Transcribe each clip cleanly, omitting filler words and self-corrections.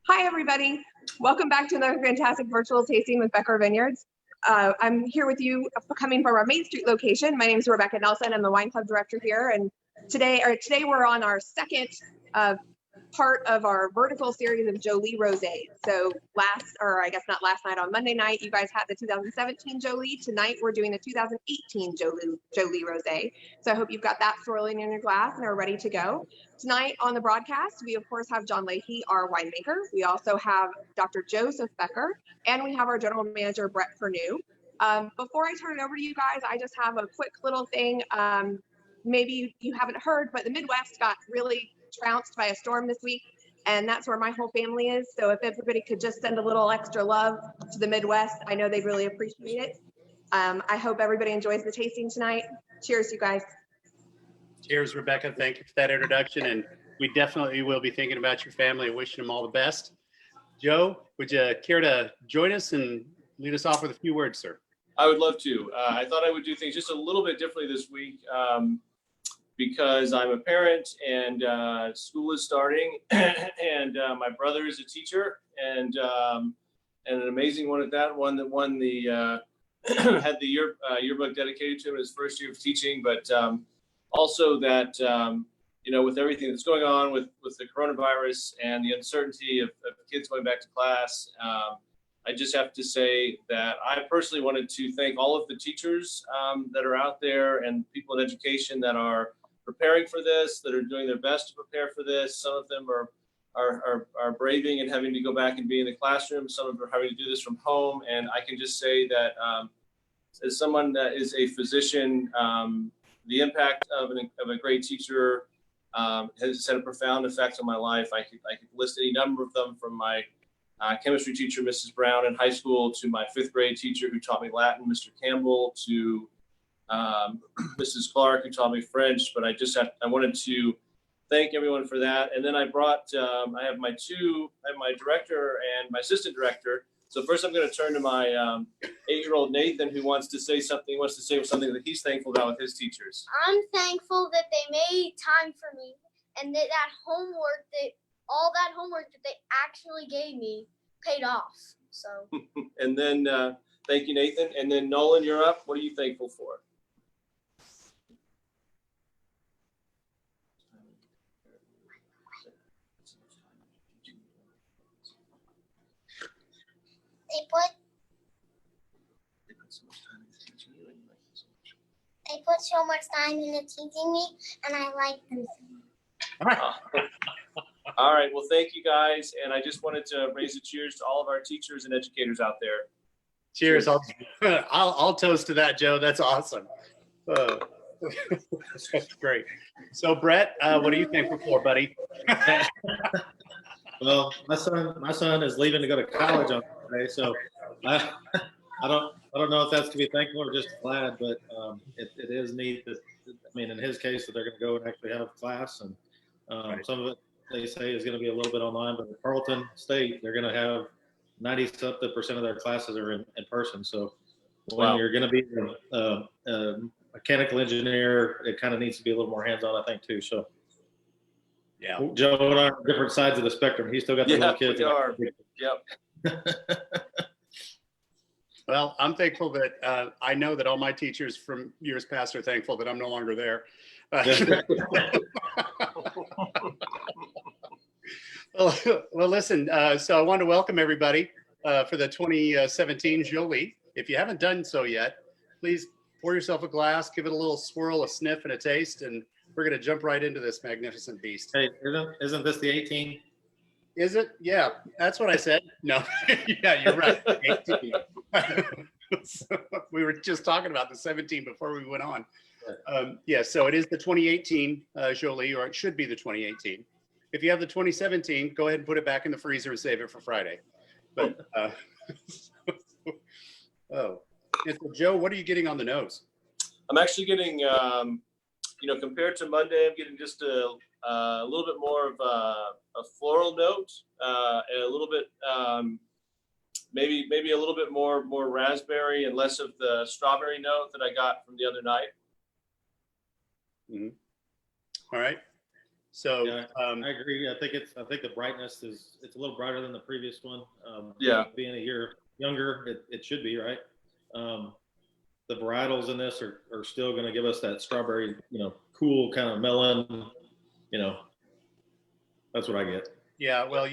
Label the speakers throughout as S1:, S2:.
S1: Hi, everybody. Welcome back to another fantastic virtual tasting with Becker Vineyards. I'm here with you coming from our Main Street location. My name is Rebecca Nelson. I'm the wine club director here. And today we're on our second part of our vertical series of Jolie rosés. So not last night, on Monday night, you guys had the 2017 Jolie. Tonight, we're doing the 2018 Jolie rosé. So I hope you've got that swirling in your glass and are ready to go. Tonight on the broadcast, we of course have Jon Leahy, our winemaker. We also have Dr. Joseph Becker, and we have our general manager, Bret Perrenoud. Before I turn it over to you guys, I just have a quick little thing. Maybe you haven't heard, but the Midwest got really trounced by a storm this week, and that's where my whole family is. So if everybody could just send a little extra love to the Midwest, I know they'd really appreciate it. I hope everybody enjoys the tasting tonight. Cheers, you guys.
S2: Cheers, Rebecca. Thank you for that introduction, and we definitely will be thinking about your family and wishing them all the best. Joe, would you care to join us and lead us off with a few words, sir?
S3: I would love to. I thought I would do things just a little bit differently this week because I'm a parent and school is starting, and my brother is a teacher, and an amazing one at that, one that won the had the yearbook dedicated to him in his first year of teaching, but also that with everything that's going on with the coronavirus and the uncertainty of kids going back to class, I just have to say that I personally wanted to thank all of the teachers that are out there and people in education that are preparing for this, that are doing their best to prepare for this. Some of them are braving and having to go back and be in the classroom. Some of them are having to do this from home. And I can just say that as someone that is a physician, the impact of a great teacher has had a profound effect on my life. I could list any number of them, from my chemistry teacher, Mrs. Brown, in high school, to my 5th grade teacher who taught me Latin, Mr. Campbell, to Mrs. Clark, who taught me French. But I wanted to thank everyone for that. And then I brought, I have my director and my assistant director. So first I'm going to turn to my 8-year-old Nathan, who wants to say something that he's thankful about with his teachers.
S4: I'm thankful that they made time for me, and that all that homework that they actually gave me paid off. So.
S3: And then thank you, Nathan. And then Nolan, you're up. What are you thankful for?
S4: They put so much time into teaching me, and I like them so much.
S3: All right. Well, thank you guys. And I just wanted to raise a cheers to all of our teachers and educators out there.
S2: Cheers. I'll toast to that, Joe. That's awesome. That's great. So, Bret, what are you thankful for, buddy?
S5: Well, my son is leaving to go to college on Friday, so I don't know if that's to be thankful or just glad, but it is neat that, in his case, that they're going to go and actually have class, and
S2: Right.
S5: Some of it they say is going to be a little bit online, but at Carleton State, they're going to have 90% of their classes are in person. So when you're going to be a mechanical engineer, it kind of needs to be a little more hands-on, I think, too. So.
S2: Yeah.
S5: Joe and I are on different sides of the spectrum. He's still got the little kids.
S3: We are. Yep.
S2: Well, I'm thankful that I know that all my teachers from years past are thankful that I'm no longer there. Well, listen, so I want to welcome everybody for the 2017 Jolie. If you haven't done so yet, please pour yourself a glass, give it a little swirl, a sniff, and a taste, and we're going to jump right into this magnificent beast.
S5: Hey, isn't this the 18?
S2: Is it? Yeah, that's what I said. No, yeah, you're right. 18. We were just talking about the 17 before we went on. Yeah, so it is the 2018 Jolie, or it should be the 2018. If you have the 2017, go ahead and put it back in the freezer and save it for Friday. But oh, and so Joe, what are you getting on the nose?
S3: I'm actually getting, compared to Monday, I'm getting just a little bit more of a floral note, and a little bit, maybe a little bit more raspberry and less of the strawberry note that I got from the other night.
S2: Mm-hmm. All right. So
S5: Yeah, I agree. I think the brightness it's a little brighter than the previous one.
S3: Yeah.
S5: Being a year younger, it should be, right. The varietals in this are still going to give us that strawberry, cool kind of melon, that's what I get.
S2: yeah, well,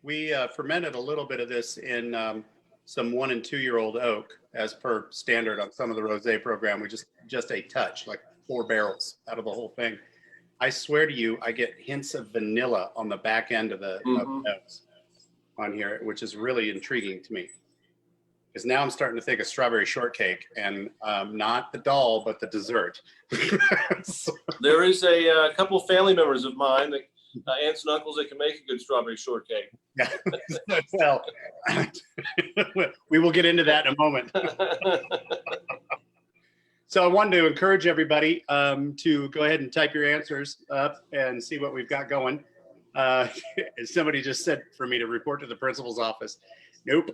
S2: we fermented a little bit of this in some 1 and 2 year old oak as per standard on some of the rosé program. We just a touch, like 4 barrels out of the whole thing. I swear to you, I get hints of vanilla on the back end of the notes on here, which is really intriguing to me. Because now I'm starting to think of strawberry shortcake, and not the doll, but the dessert.
S3: There is a couple of family members of mine, that aunts and uncles, that can make a good strawberry shortcake.
S2: Yeah. Well, we will get into that in a moment. So I wanted to encourage everybody to go ahead and type your answers up and see what we've got going. Somebody just said for me to report to the principal's office. Nope.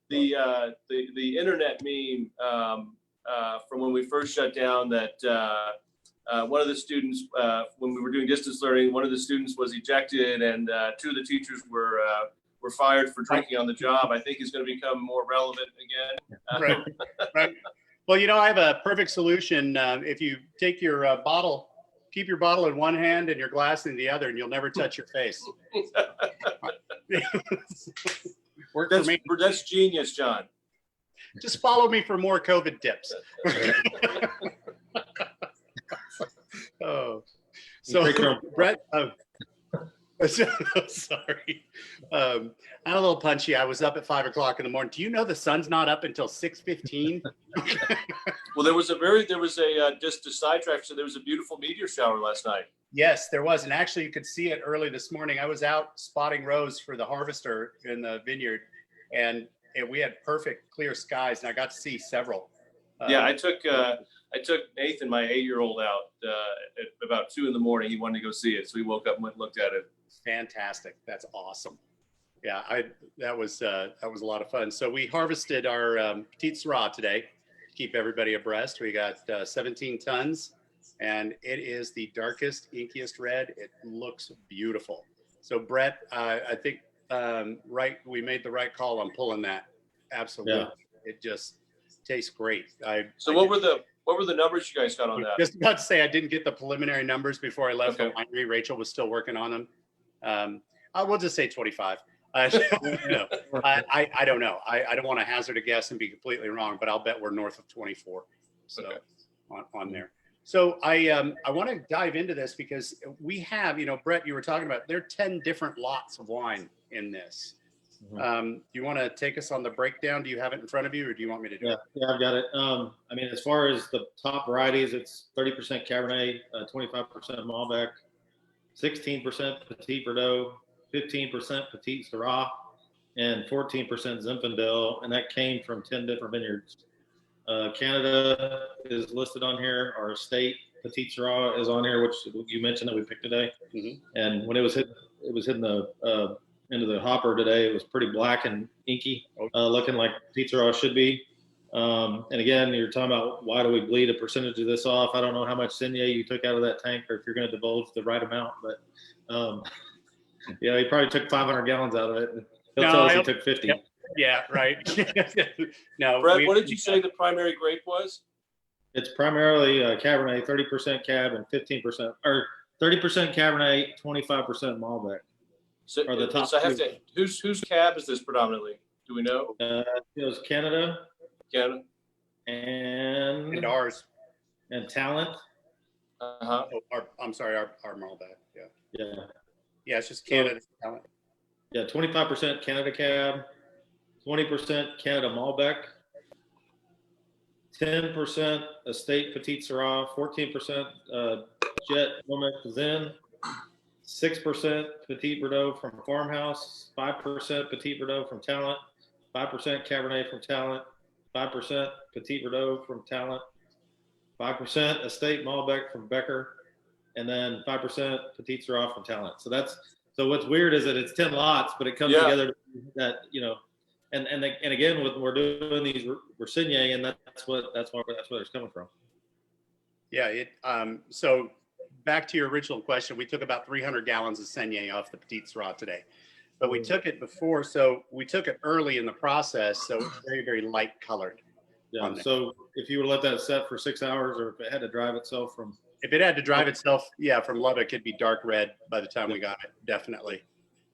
S3: The internet meme from when we first shut down, that one of the students, when we were doing distance learning, one of the students was ejected, and 2 of the teachers were fired for drinking on the job, I think is going to become more relevant again.
S2: Right. Well, I have a perfect solution. If you take your bottle, keep your bottle in one hand and your glass in the other, and you'll never touch your face. Work for me.
S3: That's genius, John.
S2: Just follow me for more COVID tips. Oh, so Bret. Sorry. I'm a little punchy. I was up at 5 o'clock in the morning. Do you know the sun's not up until 6:15?
S3: Well, there was a just to sidetrack. So there was a beautiful meteor shower last night.
S2: Yes, there was. And actually you could see it early this morning. I was out spotting rows for the harvester in the vineyard, and we had perfect clear skies, and I got to see several.
S3: Yeah, I took Nathan, my 8-year-old, out at about 2 a.m. He wanted to go see it, so we woke up and went and looked at it.
S2: Fantastic! That's awesome. Yeah, that was a lot of fun. So we harvested our Petite Syrah today. Keep everybody abreast. We got 17 tons, and it is the darkest, inkiest red. It looks beautiful. So Bret, I think we made the right call on pulling that. Absolutely, yeah. It just tastes great.
S3: What were the numbers you guys got on that?
S2: Just about to say, I didn't get the preliminary numbers before I left the winery. Rachel was still working on them. We'll just say 25. I don't know. I don't want to hazard a guess and be completely wrong, but I'll bet we're north of 24. So on there. So I want to dive into this because we have, Bret, you were talking about, there are 10 different lots of wine in this. Mm-hmm. Do you want to take us on the breakdown? Do you have it in front of you, or do you want me to do it?
S5: Yeah, I've got it. As far as the top varieties, it's 30% Cabernet, 25% Malbec, 16% Petit Verdot, 15% Petite Syrah, and 14% Zinfandel, and that came from 10 different vineyards. Canada is listed on here. Our estate Petite Syrah is on here, which you mentioned that we picked today. Mm-hmm. And when it was hitting the into the hopper today, it was pretty black and inky, looking like Petite Syrah should be. And again, you're talking about why do we bleed a percentage of this off? I don't know how much Saignée you took out of that tank, or if you're going to divulge the right amount, but he probably took 500 gallons out of it. He'll tell us he took 50.
S2: Yeah, right. No,
S3: Brett, what did you say the primary grape was?
S5: It's primarily Cabernet, 30% Cab and 15%, or 30% Cabernet, 25% Malbec.
S3: So,
S5: are the top
S3: whose Cab is this predominantly? Do we know?
S5: It was Canada.
S2: And ours.
S5: And Talent.
S3: Uh-huh.
S2: I'm sorry, our Malbec.
S5: Yeah.
S2: Yeah, it's just Canada Talent.
S5: Yeah, 25% Canada Cab, 20% Canada Malbec, 10% Estate Petite Syrah, 14% Jet Wilmette Zin, 6% Petit Verdot from Farmhouse, 5% Petit Verdot from Talent, 5% Cabernet from Talent, 5% Petit Verdot from Talent, 5% Estate Malbec from Becker, and then 5% Petite Syrah from Talent. So what's weird is that it's 10 lots, but it comes together that, and again, when we're doing these, we're Saignée, and that's where it's coming from.
S2: Yeah. So back to your original question, we took about 300 gallons of Saignée off the Petit Syrah today, but we took it before. So we took it early in the process. So it's very, very light colored.
S5: Yeah. So if you would let that set for 6 hours, or if it had to drive itself from.
S2: If it had to drive itself, yeah, from Lubbock, it'd be dark red by the time we got it. Definitely.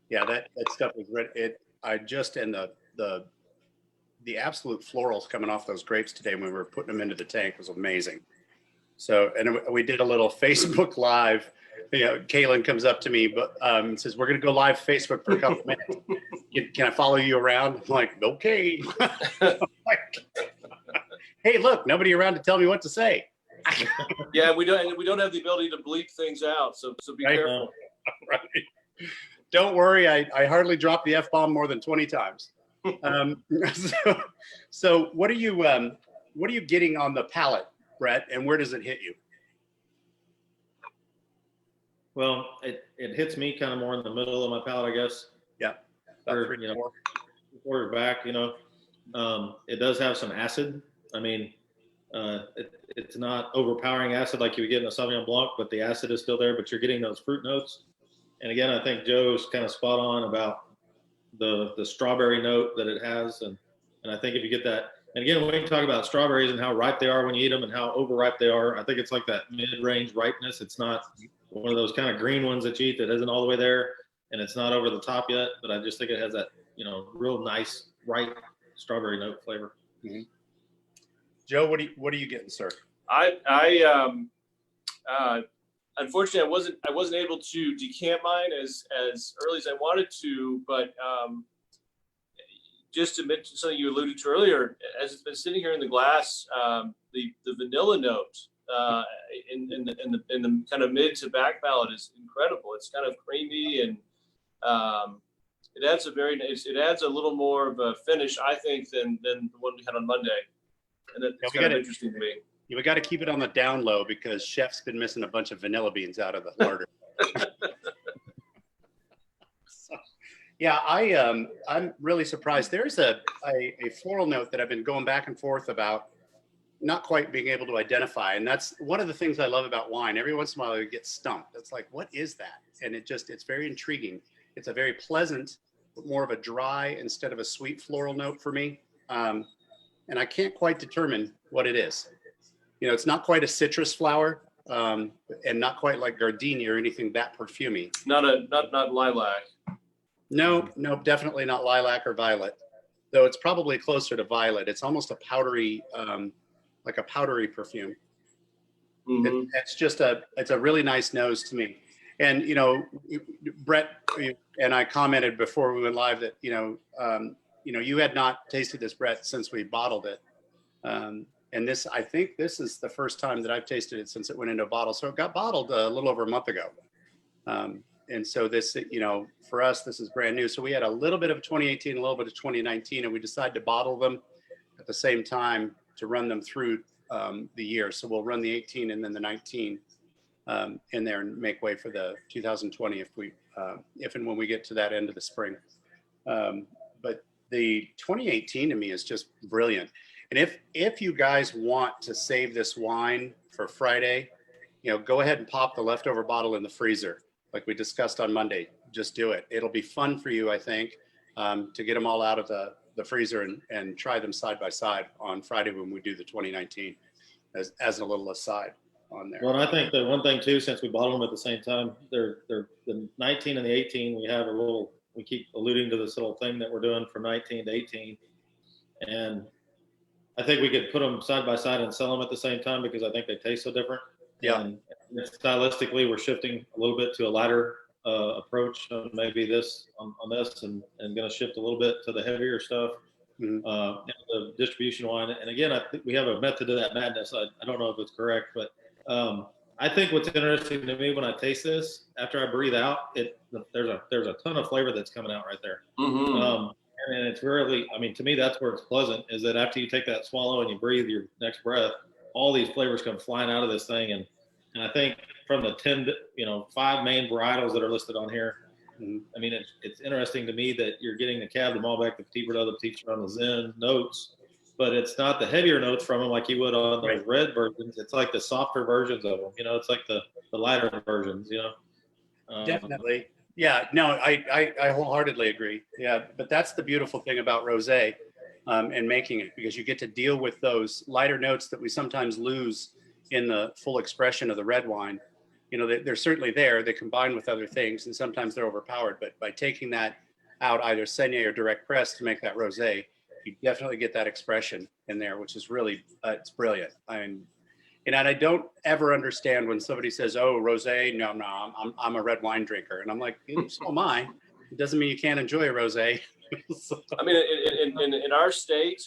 S2: Yeah. That stuff was red. The absolute florals coming off those grapes today when we were putting them into the tank was amazing. So, and we did a little Facebook Live. Kaylin comes up to me, and says, "We're going to go live Facebook for a couple minutes. Can I follow you around?" I'm like, "Okay." Hey, look, nobody around to tell me what to say.
S3: Yeah, we don't have the ability to bleep things out, so be careful.
S2: Right. Don't worry, I hardly dropped the F-bomb more than 20 times. So what are you getting on the palate, Bret, and where does it hit you?
S5: Well, it hits me kind of more in the middle of my palate, I guess.
S2: Yeah.
S5: Or, quarter back, it does have some acid. I mean, it's not overpowering acid like you would get in a Sauvignon Blanc, but the acid is still there, but you're getting those fruit notes. And again, I think Joe's kind of spot on about the strawberry note that it has. And I think if you get that, and again, we can talk about strawberries and how ripe they are when you eat them and how overripe they are. I think it's like that mid-range ripeness. It's not one of those kind of green ones that you eat that isn't all the way there, and it's not over the top yet, but I just think it has that, real nice, ripe strawberry note flavor.
S2: Mm-hmm. Joe, what are you getting, sir?
S3: Unfortunately, I wasn't able to decant mine as early as I wanted to, but just to mention something you alluded to earlier, as it's been sitting here in the glass, the vanilla note in the kind of mid to back palate is incredible. It's kind of creamy, and it adds a little more of a finish, I think, than the one we had on Monday, and that's kind of interesting to me.
S2: We got to keep it on the down low because Chef's been missing a bunch of vanilla beans out of the larder. So, yeah, I'm really surprised. There's a floral note that I've been going back and forth about, not quite being able to identify, and that's one of the things I love about wine. Every once in a while, I get stumped. It's like, what is that? And it's very intriguing. It's a very pleasant, but more of a dry instead of a sweet floral note for me, and I can't quite determine what it is. It's not quite a citrus flower, and not quite like gardenia or anything that perfumey.
S3: Not lilac.
S2: No, definitely not lilac or violet, though it's probably closer to violet. It's almost a powdery, like a powdery perfume. Mm-hmm. It's a really nice nose to me. And, Bret and I commented before we went live that, you had not tasted this, Bret, since we bottled it. And I think this is the first time that I've tasted it since it went into a bottle. So it got bottled a little over a month ago. And so this, for us, this is brand new. So we had a little bit of 2018, a little bit of 2019, and we decided to bottle them at the same time to run them through the year. So we'll run the 18 and then the 19 in there and make way for the 2020 if and when we get to that end of the spring. But the 2018 to me is just brilliant. And if you guys want to save this wine for Friday, go ahead and pop the leftover bottle in the freezer, like we discussed on Monday. Just do it. It'll be fun for you, I think, to get them all out of the freezer and try them side by side on Friday when we do the 2019 as a little aside on there.
S5: Well, and I think the one thing too, since we bottled them at the same time, they're the 19 and the 18. We keep alluding to this little thing that we're doing from 19 to 18, and I think we could put them side by side and sell them at the same time because I think they taste so different.
S2: Yeah.
S5: And stylistically, we're shifting a little bit to a lighter approach on maybe this on this, and going to shift a little bit to the heavier stuff. Mm-hmm. The distribution wine. And again, I think we have a method to that madness. I don't know if it's correct, but I think what's interesting to me when I taste this, after I breathe out, there's a ton of flavor that's coming out right there. Mm-hmm. And it's really, to me, that's where it's pleasant, is that after you take that swallow and you breathe your next breath, all these flavors come flying out of this thing. And I think from the 5 main varietals that are listed on here, mm-hmm. It's interesting to me that you're getting the Cab, the Malbec, the Petit Verdot, the Petit Syrah, the Zin notes, but it's not the heavier notes from them like you would on those
S2: Right.
S5: red versions. It's like the softer versions of them. It's like the lighter versions.
S2: Definitely. Yeah, no, I wholeheartedly agree. Yeah, but that's the beautiful thing about rosé and making it, because you get to deal with those lighter notes that we sometimes lose in the full expression of the red wine. They're certainly there. They combine with other things, and sometimes they're overpowered. But by taking that out, either saignée or direct press to make that rosé, you definitely get that expression in there, which is really it's brilliant. And I don't ever understand when somebody says, "Oh, rosé." No, I'm a red wine drinker, and I'm like, so am I. It doesn't mean you can't enjoy a rosé. So,
S3: I mean, in our state,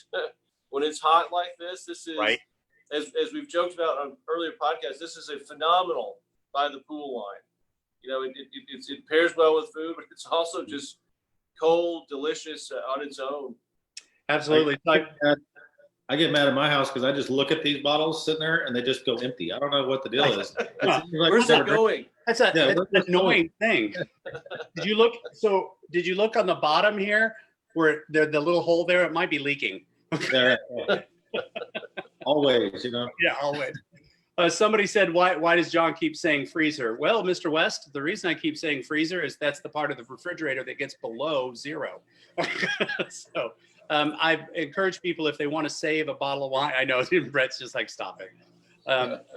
S3: when it's hot like this is,
S2: right.
S3: as we've joked about on earlier podcasts, this is a phenomenal by the pool wine. It pairs well with food, but it's also just cold, delicious on its own.
S2: Absolutely.
S5: I get mad at my house because I just look at these bottles sitting there and they just go empty. I don't know what the deal is.
S2: Huh.
S3: Where's it going?
S2: That's
S5: Yeah,
S2: an annoying thing. Did you look on the bottom here where the little hole there? It might be leaking.
S5: Yeah, always,
S2: Yeah, always. Somebody said, why does John keep saying freezer? Well, Mr. West, the reason I keep saying freezer is that's the part of the refrigerator that gets below zero. So I encourage people, if they want to save a bottle of wine, I know Bret's just like, stop it.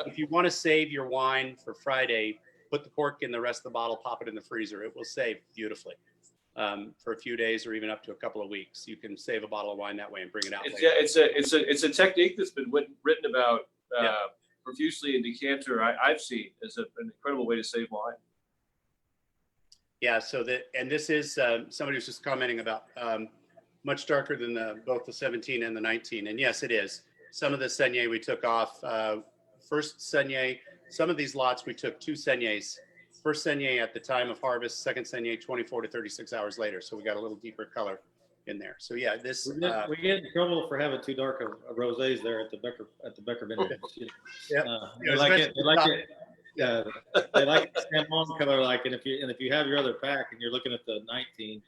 S2: If you want to save your wine for Friday, put the cork in the rest of the bottle, pop it in the freezer. It will save beautifully for a few days or even up to a couple of weeks. You can save a bottle of wine that way and bring it out later.
S3: It's a technique that's been written about profusely in decanter. I've seen as an incredible way to save wine.
S2: Yeah. This is somebody was just commenting about much darker than both the 17 and the 19. And yes, it is. Some of the saignée we took off. First saignée, some of these lots we took 2 saignés. First saignée at the time of harvest, second saignée 24 to 36 hours later. So we got a little deeper color in there. So yeah, this
S5: we get in trouble for having too dark of rosés there at the Becker vineyard.
S2: Yeah.
S5: They like it. They like the salmon color. And if you have your other pack and you're looking at the 19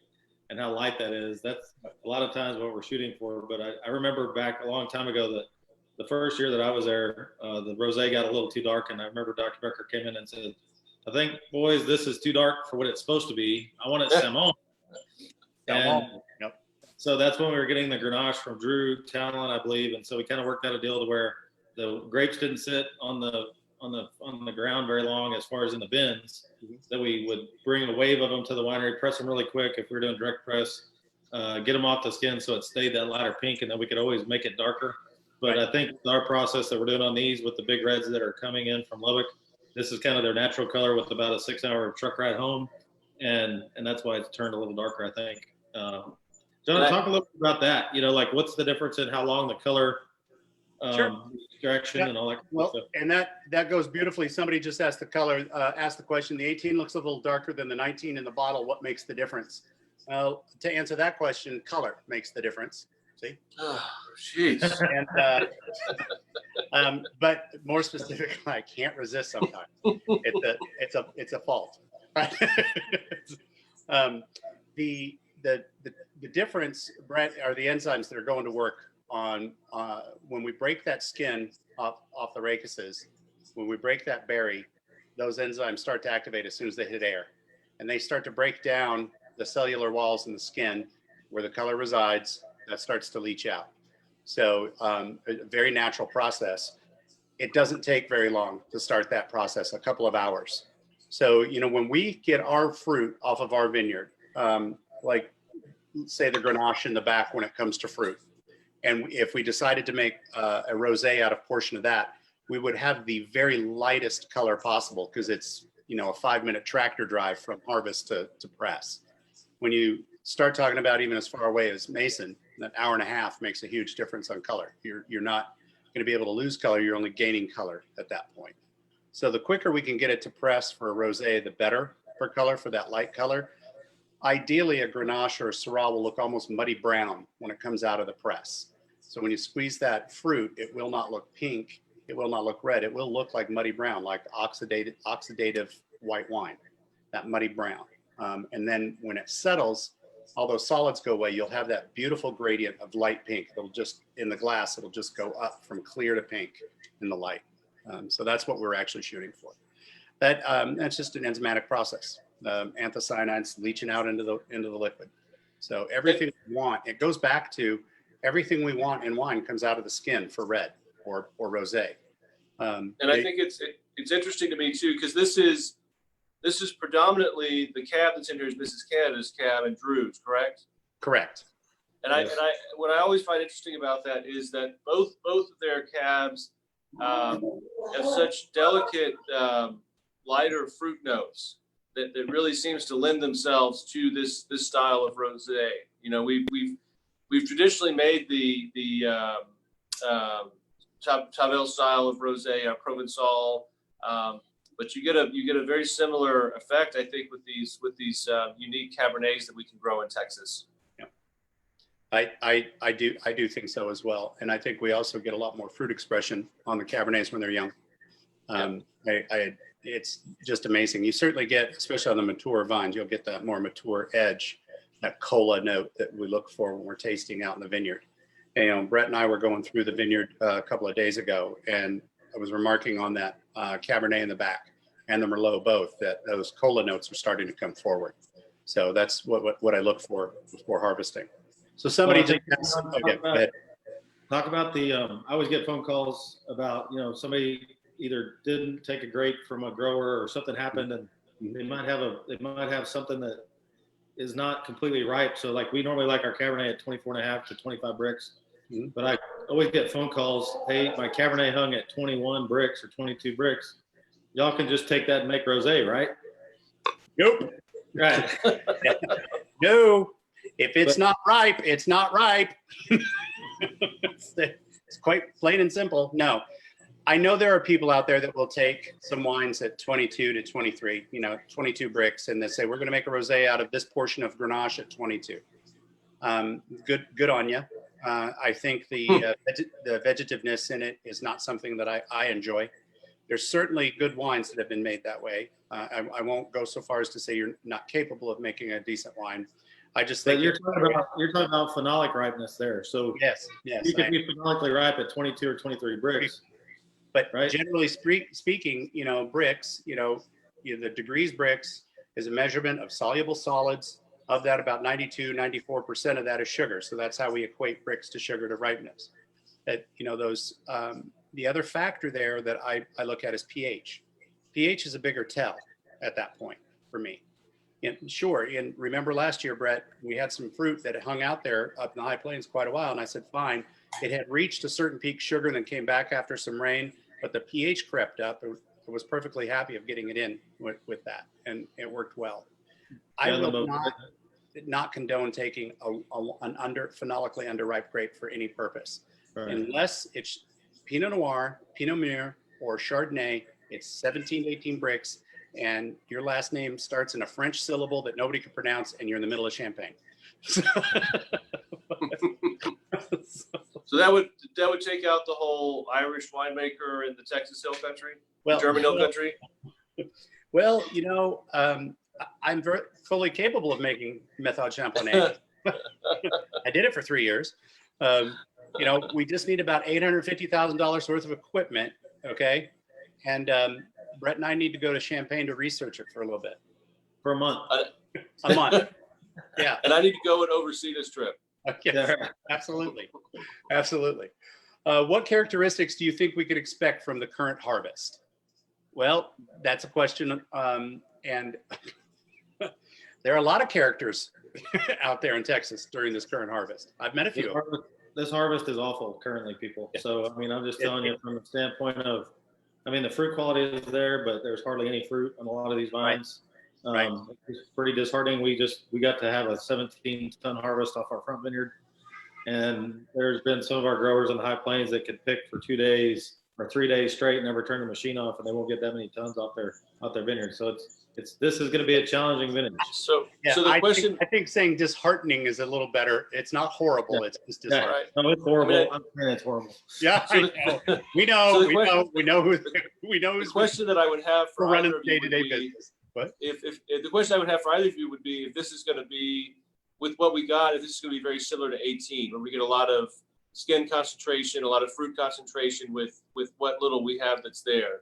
S5: and how light that is, that's a lot of times what we're shooting for. But I remember back a long time ago that the first year that I was there, the rosé got a little too dark, and I remember Dr. Becker came in and said, "I think, boys, this is too dark for what it's supposed to be. I want it salmon." And so that's when we were getting the Grenache from Drew Talon, I believe, and so we kind of worked out a deal to where the grapes didn't sit on the ground very long as far as in the bins. That we would bring a wave of them to the winery, press them really quick if we were doing direct press, get them off the skin so it stayed that lighter pink, and then we could always make it darker. But I think our process that we're doing on these with the big reds that are coming in from Lubbock, this is kind of their natural color with about a 6-hour truck ride home, and that's why it's turned a little darker, I think. John, talk a little bit about that. What's the difference in how long the color extraction and all that kind of stuff?
S2: And that goes beautifully. Somebody just asked the question. The 18 looks a little darker than the 19 in the bottle. What makes the difference? To answer that question, color makes the difference. See?
S3: Oh, jeez.
S2: And but more specifically, I can't resist sometimes. It's a fault. The difference, Brett, are the enzymes that are going to work on when we break that skin off the rachises. When we break that berry, those enzymes start to activate as soon as they hit air, and they start to break down the cellular walls in the skin where the color resides. That starts to leach out. So a very natural process. It doesn't take very long to start that process, a couple of hours. So, when we get our fruit off of our vineyard, like say the Grenache in the back when it comes to fruit, and if we decided to make a rosé out of portion of that, we would have the very lightest color possible because it's, a 5-minute tractor drive from harvest to press. When you start talking about even as far away as Mason, that hour and a half makes a huge difference on color. You're not going to be able to lose color. You're only gaining color at that point. So the quicker we can get it to press for a rosé, the better for color, for that light color. Ideally, a Grenache or a Syrah will look almost muddy brown when it comes out of the press. So when you squeeze that fruit, it will not look pink. It will not look red. It will look like muddy brown, like oxidative white wine, that muddy brown. And then when it settles, all those solids go away, you'll have that beautiful gradient of light pink. It'll just, in the glass, it'll just go up from clear to pink in the light. So that's what we're actually shooting for. That's just an enzymatic process. Anthocyanins leaching out into the liquid. So everything we want, it goes back to everything we want in wine comes out of the skin for red or rosé.
S3: And I think it's interesting to me too, because this is predominantly the cab that's in here is Mrs. Canada's cab and Drew's, correct?
S2: Correct.
S3: And
S5: Yes.
S3: What I always find interesting about that is that both of their cabs have such delicate lighter fruit notes that really seems to lend themselves to this style of rosé. You know, we've traditionally made the Tavel style of rosé, Provençal, but you get a very similar effect, I think, with these unique Cabernets that we can grow in Texas.
S2: I do think so as well, and I think we also get a lot more fruit expression on the Cabernets when they're young. It's just amazing. You certainly get, especially on the mature vines, you'll get that more mature edge, that cola note that we look for when we're tasting out in the vineyard. And, you know, Bret and I were going through the vineyard a couple of days ago, and I was remarking on that Cabernet in the back and the Merlot both, that those cola notes are starting to come forward. So that's what I look for before harvesting. So somebody
S5: Well,
S2: just go ahead.
S5: Talk about the, I always get phone calls about, you know, somebody either didn't take a grape from a grower or something happened, and they might have something that is not completely ripe. So like we normally like our Cabernet at 24.5 to 25 bricks, but I always get phone calls. Hey, my Cabernet hung at 21 bricks or 22 bricks. Y'all can just take that and make rosé, right?
S2: Nope.
S5: Right.
S2: No. If it's not ripe, it's not ripe. It's quite plain and simple. No. I know there are people out there that will take some wines at 22 to 23, 22 bricks, and they say, we're going to make a rosé out of this portion of Grenache at 22. Good on you. I think the vegetativeness in it is not something that I enjoy. There's certainly good wines that have been made that way. I won't go so far as to say you're not capable of making a decent wine. I just think
S5: you're talking about phenolic ripeness there. So
S2: yes,
S5: you can be phenolically ripe at 22 or 23 bricks.
S2: But
S5: right?
S2: Generally speaking, bricks, the degrees bricks is a measurement of soluble solids. Of that, about 94% of that is sugar. So that's how we equate bricks to sugar to ripeness. That, the other factor there that I look at is pH. pH is a bigger tell at that point for me. And sure, and remember last year, Bret, we had some fruit that hung out there up in the high plains quite a while, and I said, fine. It had reached a certain peak sugar and then came back after some rain, but the pH crept up. I was perfectly happy of getting it in with that, and it worked well. I will not condone taking an phenolically underripe grape for any purpose, unless it's Pinot Noir, Pinot Meunier, or Chardonnay. It's 17 to 18 bricks, and your last name starts in a French syllable that nobody can pronounce, and you're in the middle of Champagne.
S3: So that would take out the whole Irish winemaker in the Texas Hill Country, German Hill Country.
S2: Well, I'm very fully capable of making Méthode Champagné. I did it for 3 years. We just need about $850,000 worth of equipment, okay? And Bret and I need to go to Champagne to research it for a little bit.
S5: For a month.
S2: A month. Yeah.
S3: And I need to go and oversee this trip.
S2: Yes, absolutely. Absolutely. What characteristics do you think we could expect from the current harvest? Well, that's a question. And there are a lot of characters out there in Texas during this current harvest. I've met a few.
S5: This harvest is awful currently, people. So, I'm just telling you from the standpoint of, the fruit quality is there, but there's hardly any fruit on a lot of these vines.
S2: Right.
S5: It's pretty disheartening. We got to have a 17-ton harvest off our front vineyard, and there's been some of our growers in the high plains that could pick for 2 days or 3 days straight and never turn the machine off, and they won't get that many tons off their vineyard. So this is going to be a challenging vintage.
S3: So the question,
S2: I think saying disheartening is a little better. It's not horrible. Yeah. It's just disheartening.
S3: Yeah.
S5: No, it's horrible. I'm saying it's horrible.
S2: Yeah,
S3: so
S2: we know. We know who's
S3: the question that I would have for
S2: running day-to-day business. What?
S3: If the question I would have for either of you would be, if this is going to be with what we got, this is going to be very similar to 18, where we get a lot of skin concentration, a lot of fruit concentration with what little we have that's there.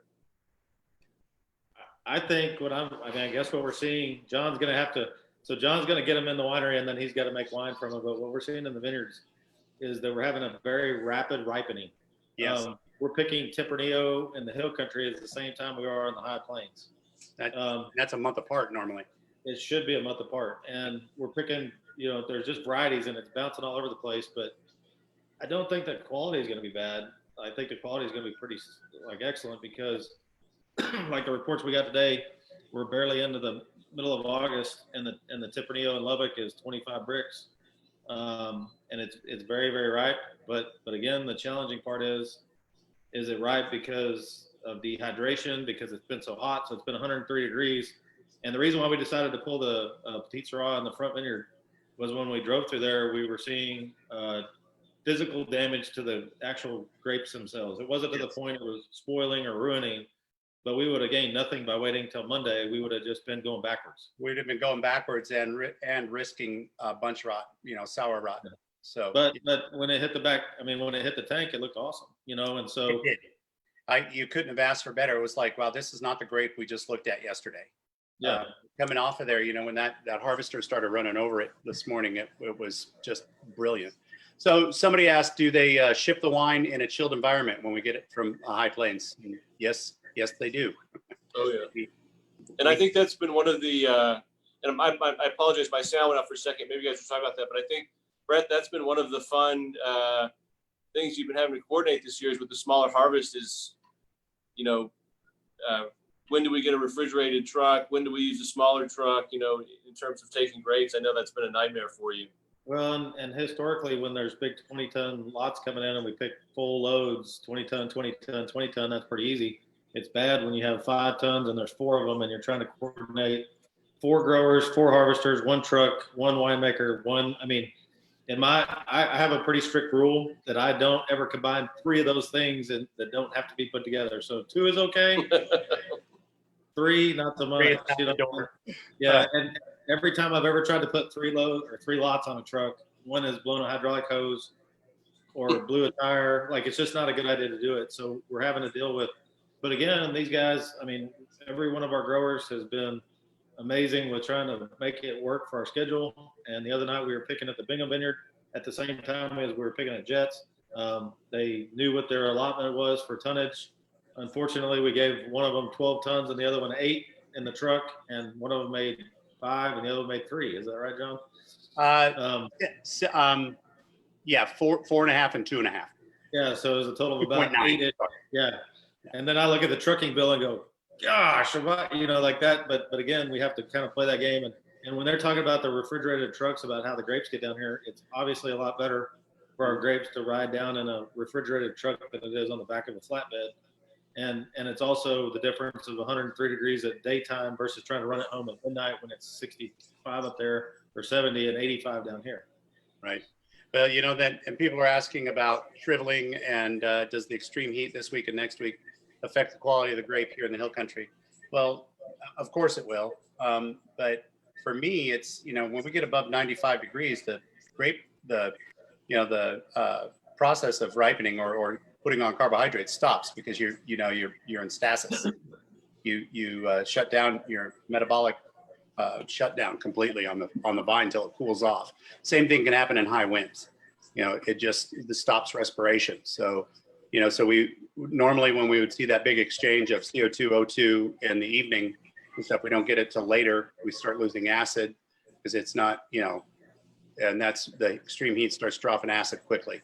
S5: I think I guess what we're seeing, John's going to get them in the winery, and then he's got to make wine from them. But what we're seeing in the vineyards is that we're having a very rapid ripening.
S2: Yes.
S5: We're picking Tempranillo in the hill country at the same time we are on the high plains.
S2: That's a month apart normally.
S5: It should be a month apart. And we're picking, there's just varieties and it's bouncing all over the place. But I don't think the quality is going to be bad. I think the quality is going to be pretty excellent because like the reports we got today, we're barely into the middle of August and the Tempranillo in Lubbock is 25 bricks. And it's very, very ripe. But again, the challenging part is it ripe because of dehydration, because it's been so hot? So it's been 103 degrees. And the reason why we decided to pull the Petite Sirah in the front vineyard was when we drove through there, we were seeing physical damage to the actual grapes themselves. It wasn't to the point it was spoiling or ruining, but we would have gained nothing by waiting until Monday. We would have just been going backwards.
S2: We'd have been going backwards and risking bunch rot, sour rot. So,
S5: but when it hit when it hit the tank, it looked awesome, and so
S2: it did. You couldn't have asked for better. It was like, wow, this is not the grape we just looked at yesterday.
S5: Yeah.
S2: Coming off of there, when that harvester started running over it this morning, it was just brilliant. So somebody asked, do they ship the wine in a chilled environment when we get it from High Plains? And yes, they do.
S3: Oh yeah. And I think that's been one of the, and I apologize, my sound went out for a second. Maybe you guys were talking about that, but I think, Bret, that's been one of the fun things you've been having to coordinate this year is with the smaller harvest is, when do we get a refrigerated truck? When do we use a smaller truck? In terms of taking grapes, I know that's been a nightmare for you.
S5: Well, and historically, when there's big 20-ton lots coming in and we pick full loads, 20-ton, 20-ton, 20-ton, that's pretty easy. It's bad when you have 5 tons and there's 4 of them and you're trying to coordinate 4 growers, 4 harvesters, 1 truck, 1 winemaker, I have a pretty strict rule that I don't ever combine 3 of those things that don't have to be put together. So 2 is okay. 3, not so much. Yeah, and every time I've ever tried to put 3 lots on a truck, one has blown a hydraulic hose or blew a tire. It's just not a good idea to do it. So we're having to deal with. But again, these guys, every one of our growers has been amazing with trying to make it work for our schedule. And the other night we were picking at the Bingham Vineyard at the same time as we were picking at Jets. They knew what their allotment was for tonnage. Unfortunately, we gave one of them 12 tons and the other one 8 in the truck, and one of them made 5 and the other one made 3. Is that right, John?
S2: 4.5 and 2.5.
S5: Yeah, so it was a total of about
S2: 8.
S5: Yeah. And then I look at the trucking bill and go, gosh, like that. But again, we have to kind of play that game. And when they're talking about the refrigerated trucks, about how the grapes get down here, it's obviously a lot better for our grapes to ride down in a refrigerated truck than it is on the back of a flatbed. And it's also the difference of 103 degrees at daytime versus trying to run it home at midnight when it's 65 up there or 70 and 85 down here.
S2: Right. Well, and people are asking about shriveling and does the extreme heat this week and next week affect the quality of the grape here in the hill country? Well, of course it will. But for me, it's, when we get above 95 degrees, the grape, the process of ripening or putting on carbohydrates stops because you're in stasis. You shut down your metabolic shutdown completely on the vine until it cools off. Same thing can happen in high winds. It stops respiration. So we normally, when we would see that big exchange of CO2, O2 in the evening and stuff, we don't get it till later. We start losing acid because it's not, and that's the extreme heat starts dropping acid quickly.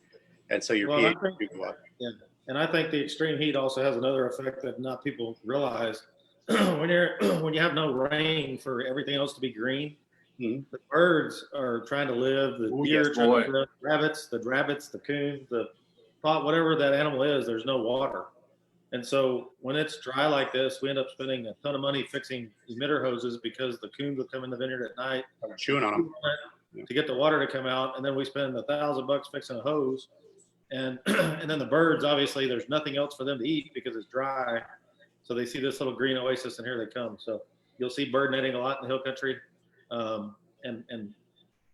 S2: And so your pH will go up.
S5: Yeah. And I think the extreme heat also has another effect that not people realize. when you have no rain for everything else to be green, the birds are trying to live, the deer, the rabbits, the coons, the pot, whatever that animal is, there's no water. And so when it's dry like this, we end up spending a ton of money fixing emitter hoses because the coons will come in the vineyard at night,
S2: chewing on them
S5: to get the water to come out. And then we spend $1,000 fixing a hose. And then the birds, obviously, there's nothing else for them to eat because it's dry. So they see this little green oasis, and here they come. So you'll see bird netting a lot in the hill country. And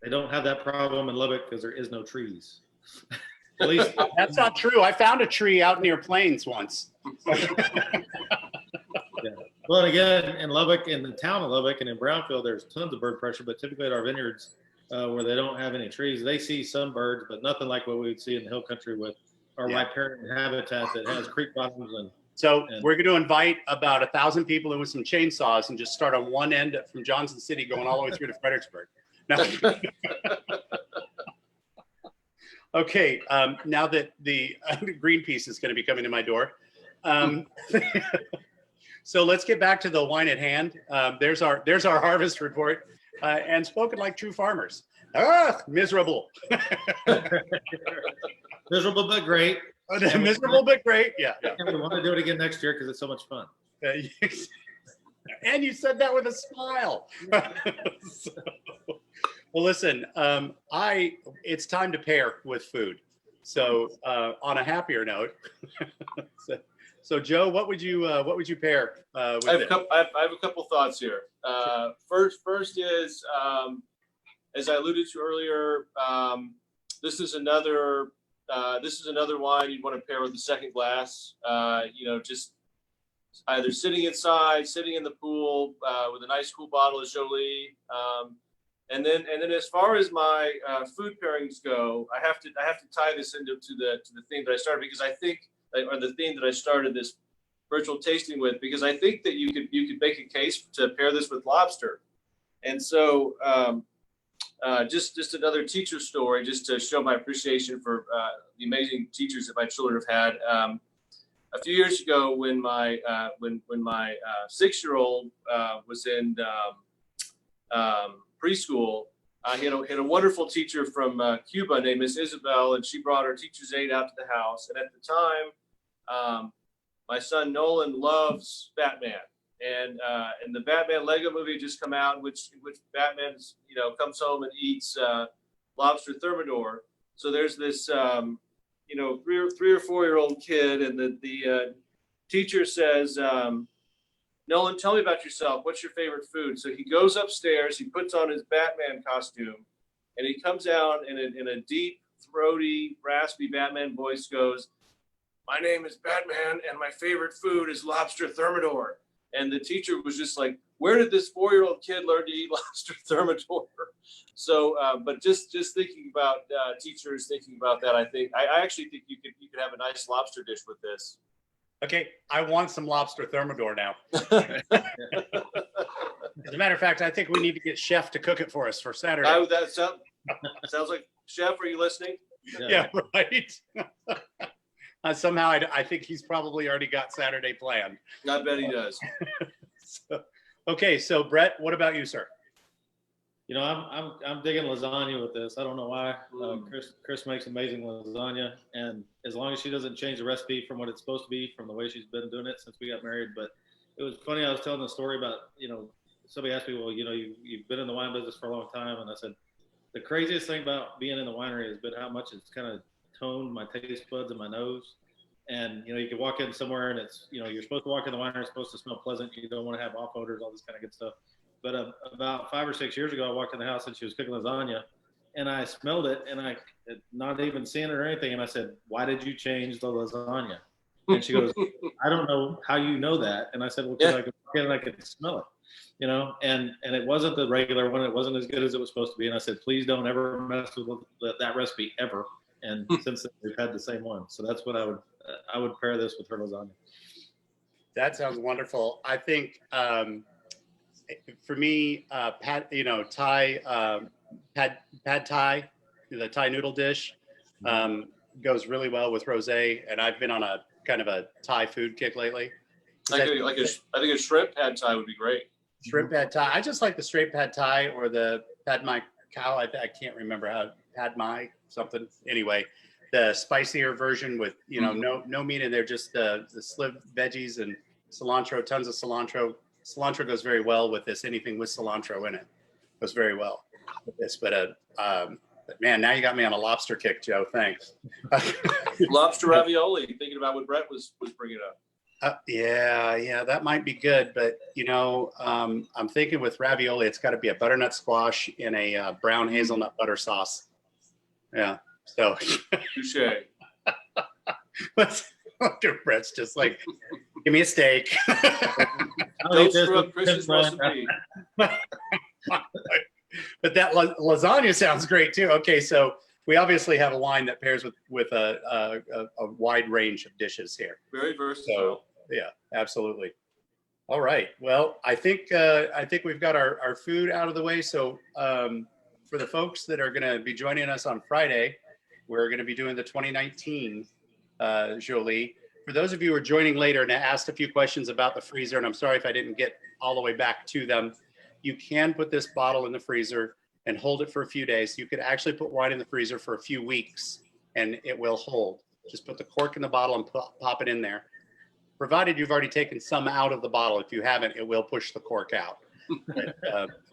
S5: They don't have that problem in Lubbock because there is no trees. At least
S2: That's not true. I found a tree out near Plains once.
S5: Well, again, in Lubbock, in the town of Lubbock and in Brownfield, there's tons of bird pressure, but typically at our vineyards where they don't have any trees, they see some birds, but nothing like what we would see in the hill country with our white parrot habitat that has creek bottoms.
S2: So we're going to invite about 1,000 people in with some chainsaws and just start on one end from Johnson City going all the way through to Fredericksburg. No. Okay, now that the Greenpeace is going to be coming to my door. So let's get back to the wine at hand. There's our harvest report, and spoken like true farmers. Miserable.
S5: Miserable but great.
S2: Miserable but great. Yeah.
S5: And we want to do it again next year because it's so much fun.
S2: And you said that with a smile. So, well, listen, it's time to pair with food. So on a happier note, so Joe, what would you pair with
S3: I have a couple thoughts here. First is, as I alluded to earlier, this is another wine you'd want to pair with the second glass. Just either sitting inside, sitting in the pool with a nice cool bottle of Jolie. And then as far as my food pairings go, I have to tie this into the theme that I started, because I think, or the theme that I started this virtual tasting with, because I think that you could make a case to pair this with lobster. And so just another teacher story, just to show my appreciation for the amazing teachers that my children have had. A few years ago, when my 6-year-old was in preschool, I had a wonderful teacher from Cuba named Miss Isabel, and she brought her teacher's aide out to the house. And at the time, my son Nolan loves Batman, and the Batman Lego movie had just come out, in which Batman comes home and eats lobster thermidor. So there's this 3 or 4-year-old kid, and the teacher says, Nolan, tell me about yourself. What's your favorite food? So he goes upstairs, he puts on his Batman costume, and he comes out in a deep, throaty, raspy Batman voice, goes, "My name is Batman, and my favorite food is lobster thermidor." And the teacher was just like, where did this 4-year-old kid learn to eat lobster thermidor? So, but just thinking about teachers thinking about that, I actually think you could have a nice lobster dish with this.
S2: Okay, I want some lobster thermidor now. As a matter of fact, I think we need to get Chef to cook it for us for Saturday.
S3: That sounds like, Chef, are you listening?
S2: Yeah, right. Somehow I think he's probably already got Saturday planned.
S3: I bet he does.
S2: Okay, so Bret, what about you, sir?
S5: I'm digging lasagna with this. I don't know why. Chris makes amazing lasagna, and as long as she doesn't change the recipe from what it's supposed to be, from the way she's been doing it since we got married. But it was funny. I was telling a story about, somebody asked me, well, you've been in the wine business for a long time, and I said the craziest thing about being in the winery has been how much it's kind of toned my taste buds and my nose. And you can walk in somewhere and it's you're supposed to walk in the winery, it's supposed to smell pleasant. You don't want to have off odors, all this kind of good stuff. But about 5 or 6 years ago, I walked in the house and she was cooking lasagna, and I smelled it, and I, not even seeing it or anything, and I said, "Why did you change the lasagna?" And she goes, "I don't know how you know that." And I said, "Well, because I could walk in and I could smell it, and it wasn't the regular one. It wasn't as good as it was supposed to be." And I said, "Please don't ever mess with that recipe ever." And since then, we've had the same one. So that's what I would pair this with her lasagna.
S2: That sounds wonderful. I think for me, pad thai, the Thai noodle dish, goes really well with rosé. And I've been on a kind of a Thai food kick lately.
S3: I think a shrimp pad thai would be great.
S2: Shrimp pad thai. I just like the straight pad thai or the pad mai cow. I can't remember how pad mai something. Anyway, the spicier version with no meat in there, just the sliv veggies and cilantro, tons of cilantro. Cilantro goes very well with this. Anything with cilantro in it goes very well with this. But man, now you got me on a lobster kick, Joe. Thanks.
S3: Lobster ravioli. Thinking about what Bret was bringing up.
S2: Yeah, that might be good. But, I'm thinking with ravioli, it's got to be a butternut squash in a brown hazelnut butter sauce. Yeah. So
S3: Touche.
S2: Brett's just like, give me a steak.
S3: Don't screw up Chris's recipe.
S2: But that lasagna sounds great too. Okay, so we obviously have a wine that pairs with a wide range of dishes here.
S3: Very versatile.
S2: So yeah, absolutely. All right. Well, I think we've got our food out of the way. So for the folks that are going to be joining us on Friday, we're going to be doing the 2019 Jolie. For those of you who are joining later and asked a few questions about the freezer, and I'm sorry if I didn't get all the way back to them, you can put this bottle in the freezer and hold it for a few days. You could actually put wine in the freezer for a few weeks and it will hold. Just put the cork in the bottle and pop it in there. Provided you've already taken some out of the bottle. If you haven't, it will push the cork out. But,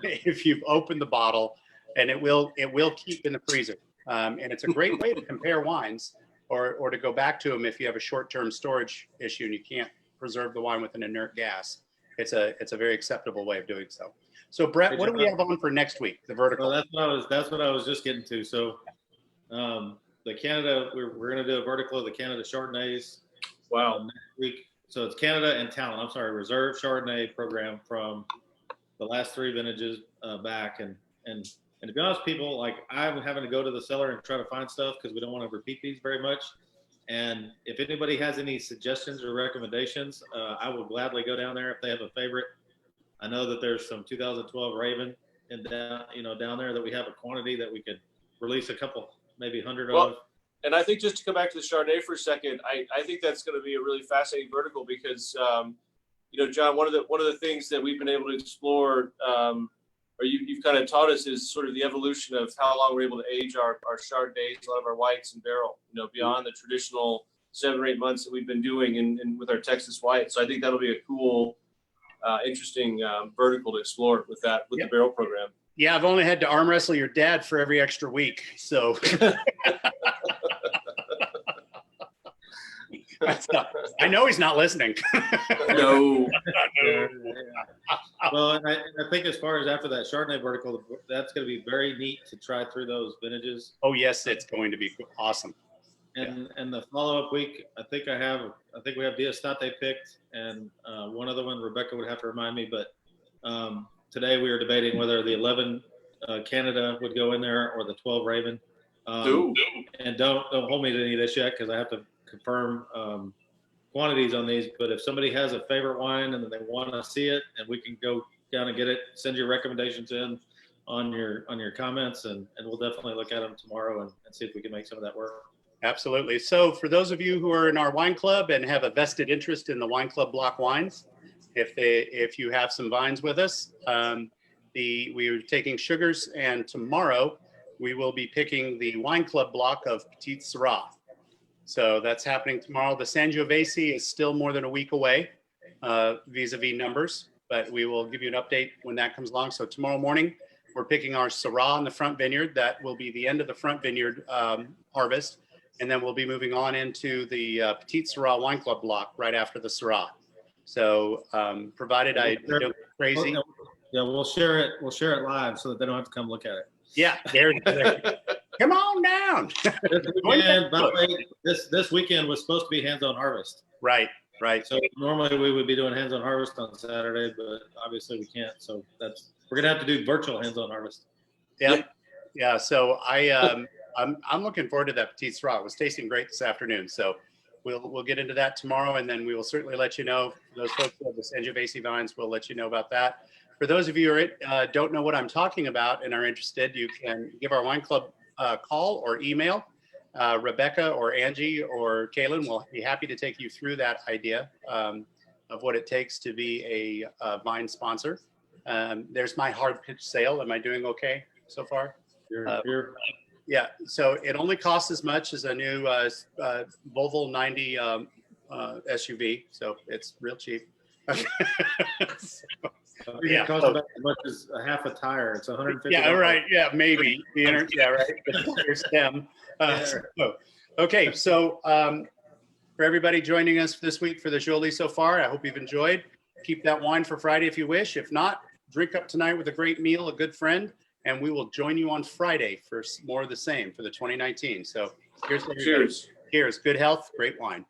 S2: if you've opened the bottle, and it will keep in the freezer. And it's a great way to compare wines or to go back to them if you have a short-term storage issue and you can't preserve the wine with an inert gas. It's a very acceptable way of doing so. So Brett, what do we have on for next week? The vertical.
S5: Well, that's what I was just getting to. So the Canada, we're going to do a vertical of the Canada Chardonnays.
S3: Wow.
S5: Next week. So it's Canada and Talent. I'm sorry, Reserve Chardonnay program from the last 3 vintages back. And to be honest, people, like I'm having to go to the cellar and try to find stuff because we don't want to repeat these very much. And if anybody has any suggestions or recommendations, I will gladly go down there if they have a favorite. I know that there's some 2012 Raven and down there that we have a quantity that we could release a couple, maybe 100 of.
S3: And I think just to come back to the Chardonnay for a second, I think that's going to be a really fascinating vertical because, John, one of the things that we've been able to explore, or you've kind of taught us, is sort of the evolution of how long we're able to age our Chardonnays, a lot of our whites in barrel, beyond the traditional 7 or 8 months that we've been doing and with our Texas white. So I think that'll be a cool, interesting vertical to explore with the barrel program.
S2: Yeah, I've only had to arm wrestle your dad for every extra week, so. I know he's not listening.
S3: No.
S5: Well, and I think as far as after that Chardonnay vertical, that's going to be very neat to try through those vintages.
S2: Oh yes, it's going to be awesome.
S5: And the follow-up week, I think we have Diastate picked, and one other one Rebecca would have to remind me, but today we were debating whether the 11 Canada would go in there or the 12 Raven. And don't hold me to any of this yet because I have to confirm quantities on these. But if somebody has a favorite wine and they want to see it, and we can go down and get it, send your recommendations in on your comments, and we'll definitely look at them tomorrow and see if we can make some of that work.
S2: Absolutely. So for those of you who are in our wine club and have a vested interest in the wine club block wines, if you have some vines with us, we are taking sugars, and tomorrow we will be picking the wine club block of Petite Syrah. So that's happening tomorrow. The Sangiovese is still more than a week away vis-a-vis numbers, but we will give you an update when that comes along. So tomorrow morning, we're picking our Syrah in the front vineyard. That will be the end of the front vineyard harvest. And then we'll be moving on into the Petite Syrah Wine Club block right after the Syrah. So provided I don't go crazy.
S5: Yeah, we'll share it. We'll share it live so that they don't have to come look at it.
S2: Yeah, there. Come on down.
S5: This weekend was supposed to be hands-on harvest.
S2: Right.
S5: So normally we would be doing hands-on harvest on Saturday, but obviously we can't. So we're gonna have to do virtual hands-on harvest.
S2: Yeah. So I'm looking forward to that Petite Syrah. It was tasting great this afternoon. So we'll get into that tomorrow, and then we will certainly let you know. Those folks who have the Sangiovese vines, we'll let you know about that. For those of you who don't know what I'm talking about and are interested, you can give our wine club a call or email. Rebecca or Angie or Kaylin will be happy to take you through that idea of what it takes to be a vine sponsor. There's my hard pitch sale. Am I doing okay so far? Yeah, so it only costs as much as a new Volvo 90 SUV, so it's real cheap.
S5: It costs about as much as a half a tire. It's $150.
S2: Yeah, right. Yeah, maybe. Yeah, right. The tire stem. Okay, so for everybody joining us this week for the Jolie so far. I hope you've enjoyed. Keep that wine for Friday if you wish. If not, drink up tonight with a great meal, a good friend, and we will join you on Friday for more of the same for the 2019. So here's
S3: Cheers.
S2: Cheers. Good health, great wine.